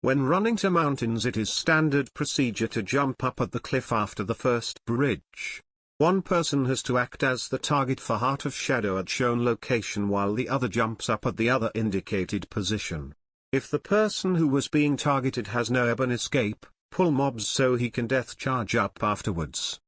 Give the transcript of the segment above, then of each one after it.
When running to mountains, it is standard procedure to jump up at the cliff after the first bridge. One person has to act as the target for Heart of Shadow at shown location while the other jumps up at the other indicated position. If the person who was being targeted has no urban escape, pull mobs so he can death charge up afterwards.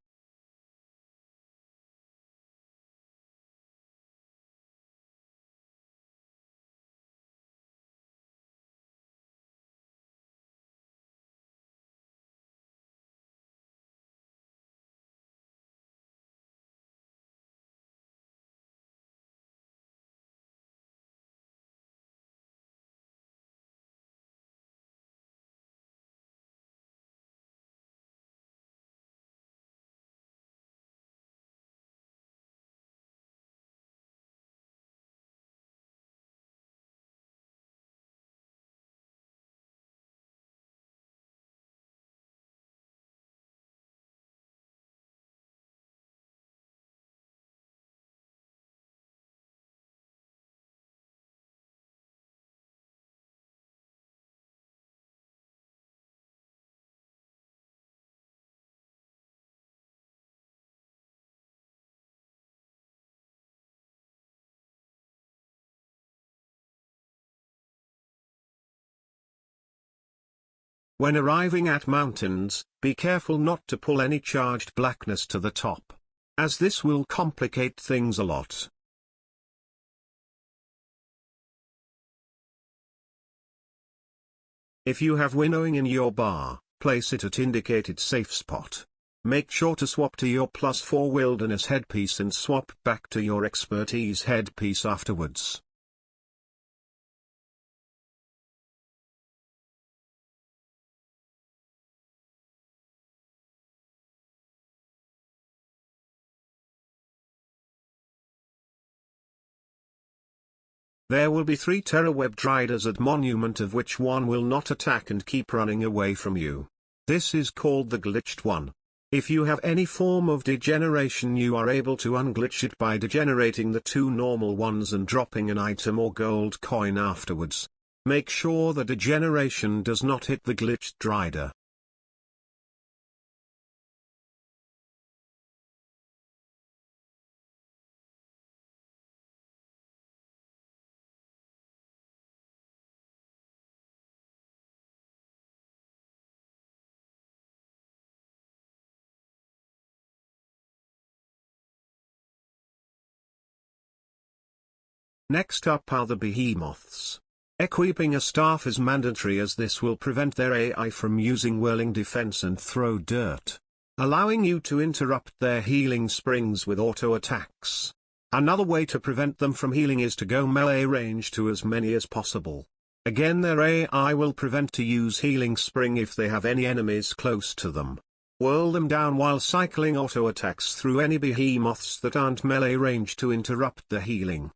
When arriving at mountains, be careful not to pull any charged blackness to the top, as this will complicate things a lot. If you have winnowing in your bar, place it at indicated safe spot. Make sure to swap to your +4 wilderness headpiece and swap back to your expertise headpiece afterwards. There will be 3 terraweb driders at Monument, of which one will not attack and keep running away from you. This is called the glitched one. If you have any form of degeneration, you are able to unglitch it by degenerating the 2 normal ones and dropping an item or gold coin afterwards. Make sure the degeneration does not hit the glitched drider. Next up are the behemoths. Equipping a staff is mandatory, as this will prevent their AI from using whirling defense and throw dirt, allowing you to interrupt their healing springs with auto attacks. Another way to prevent them from healing is to go melee range to as many as possible. Again, their AI will prevent to use healing spring if they have any enemies close to them. Whirl them down while cycling auto attacks through any behemoths that aren't melee range to interrupt the healing.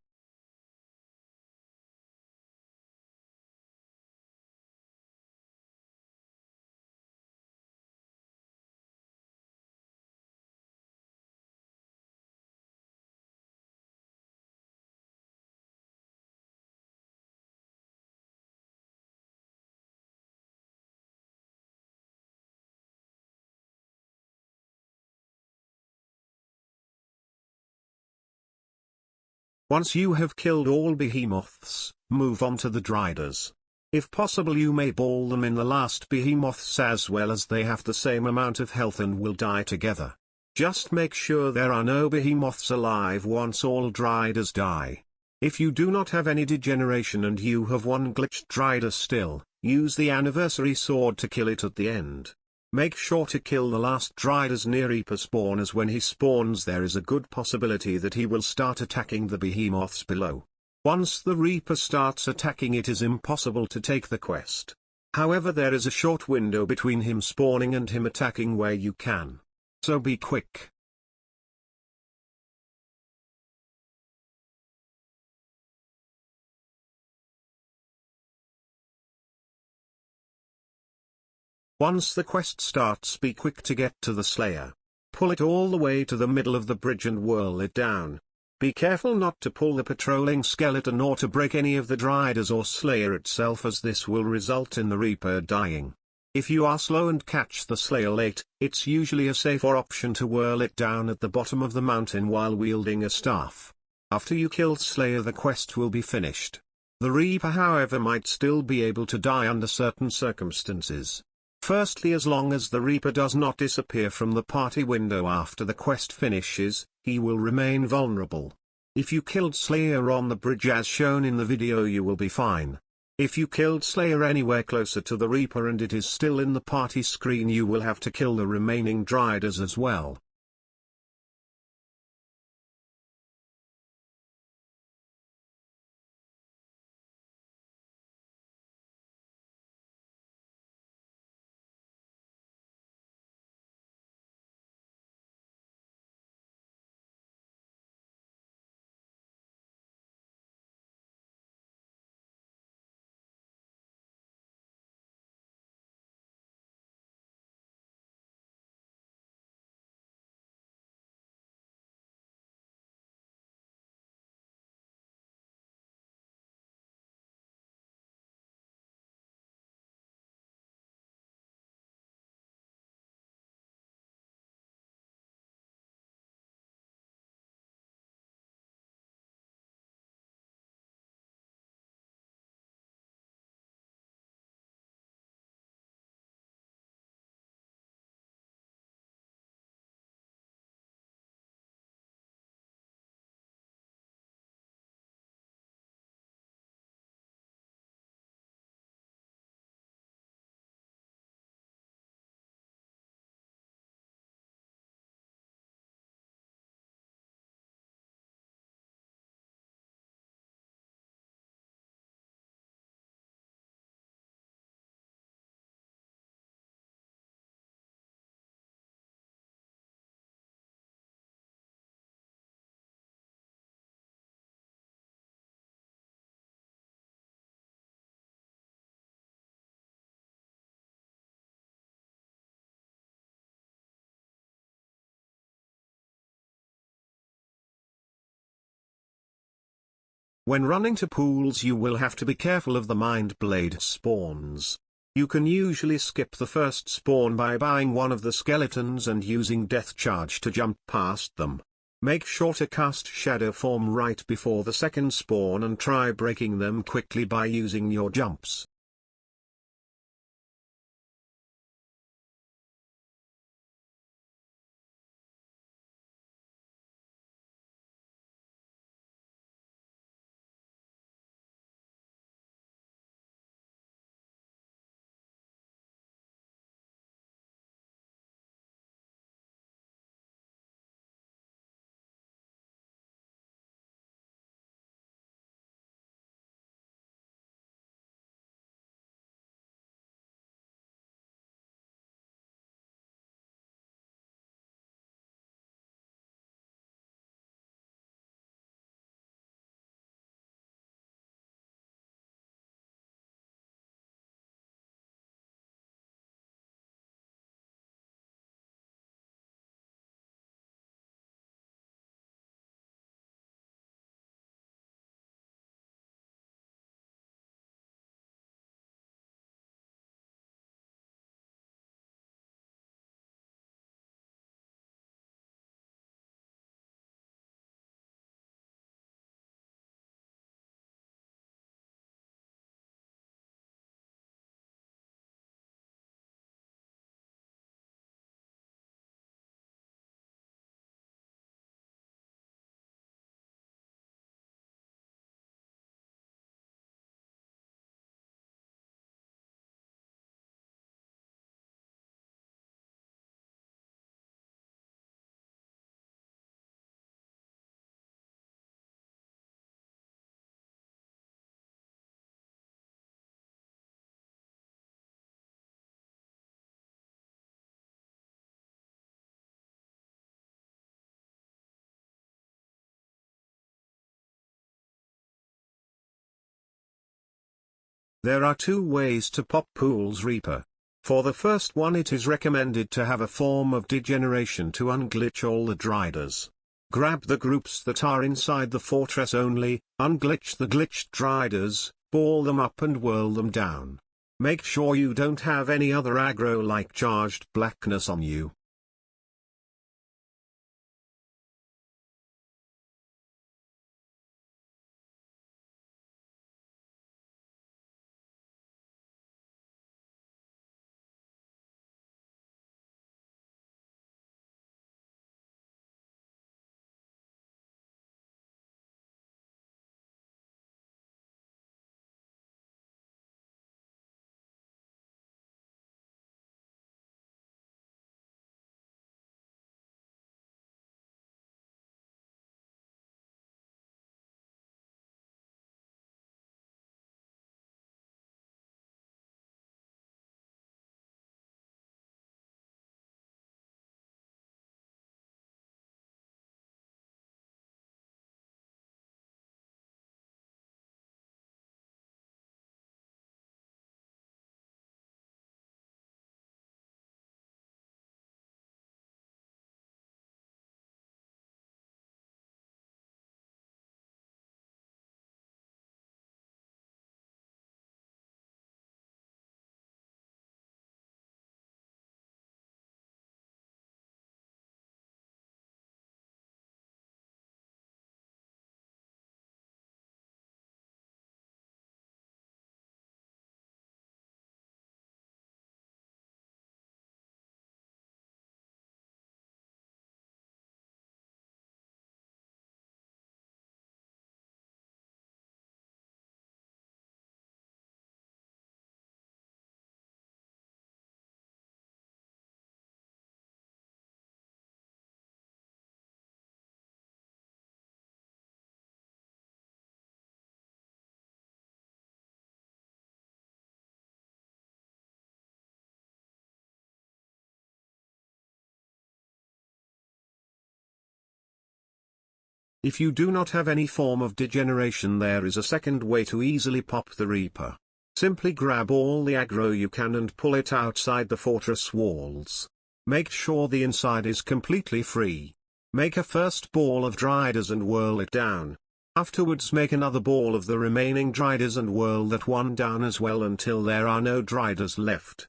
Once you have killed all behemoths, move on to the driders. If possible, you may ball them in the last behemoths as well, as they have the same amount of health and will die together. Just make sure there are no behemoths alive once all driders die. If you do not have any degeneration and you have one glitched drider still, use the anniversary sword to kill it at the end. Make sure to kill the last driders near Reaper spawn, as when he spawns there is a good possibility that he will start attacking the behemoths below. Once the Reaper starts attacking, it is impossible to take the quest. However, there is a short window between him spawning and him attacking where you can. So be quick. Once the quest starts, be quick to get to the Slayer. Pull it all the way to the middle of the bridge and whirl it down. Be careful not to pull the patrolling skeleton or to break any of the Driders or Slayer itself, as this will result in the Reaper dying. If you are slow and catch the Slayer late, it's usually a safer option to whirl it down at the bottom of the mountain while wielding a staff. After you kill Slayer, the quest will be finished. The Reaper, however, might still be able to die under certain circumstances. Firstly, as long as the Reaper does not disappear from the party window after the quest finishes, he will remain vulnerable. If you killed Slayer on the bridge as shown in the video, you will be fine. If you killed Slayer anywhere closer to the Reaper and it is still in the party screen, you will have to kill the remaining Driders as well. When running to pools, you will have to be careful of the Mind Blade spawns. You can usually skip the first spawn by buying one of the skeletons and using Death Charge to jump past them. Make sure to cast Shadow Form right before the second spawn and try breaking them quickly by using your jumps. There are two ways to pop Pools Reaper. For the first one, it is recommended to have a form of degeneration to unglitch all the Driders. Grab the groups that are inside the fortress only, unglitch the glitched riders, ball them up and whirl them down. Make sure you don't have any other aggro like charged blackness on you. If you do not have any form of degeneration, there is a second way to easily pop the Reaper. Simply grab all the aggro you can and pull it outside the fortress walls. Make sure the inside is completely free. Make a first ball of Driders and whirl it down. Afterwards make another ball of the remaining Driders and whirl that one down as well until there are no Driders left.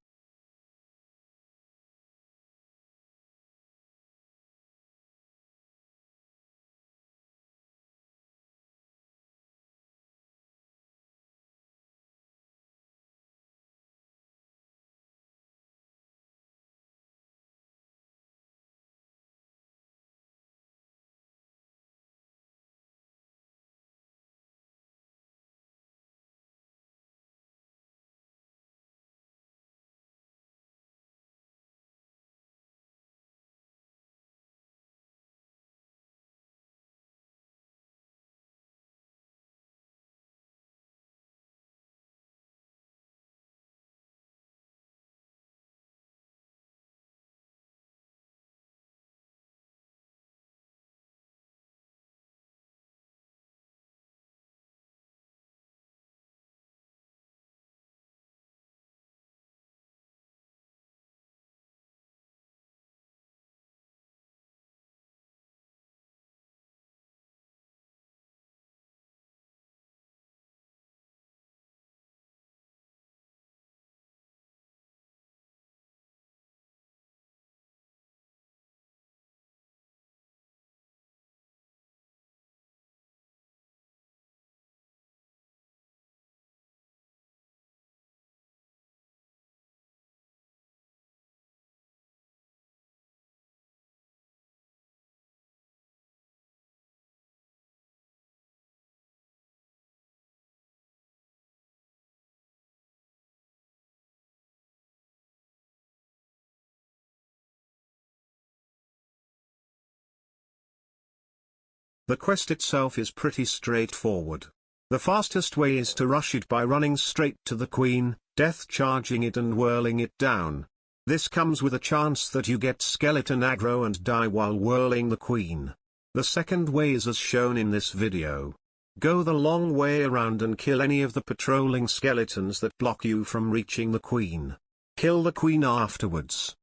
The quest itself is pretty straightforward. The fastest way is to rush it by running straight to the Queen, death charging it and whirling it down. This comes with a chance that you get skeleton aggro and die while whirling the Queen. The second way is as shown in this video. Go the long way around and kill any of the patrolling skeletons that block you from reaching the Queen. Kill the Queen afterwards.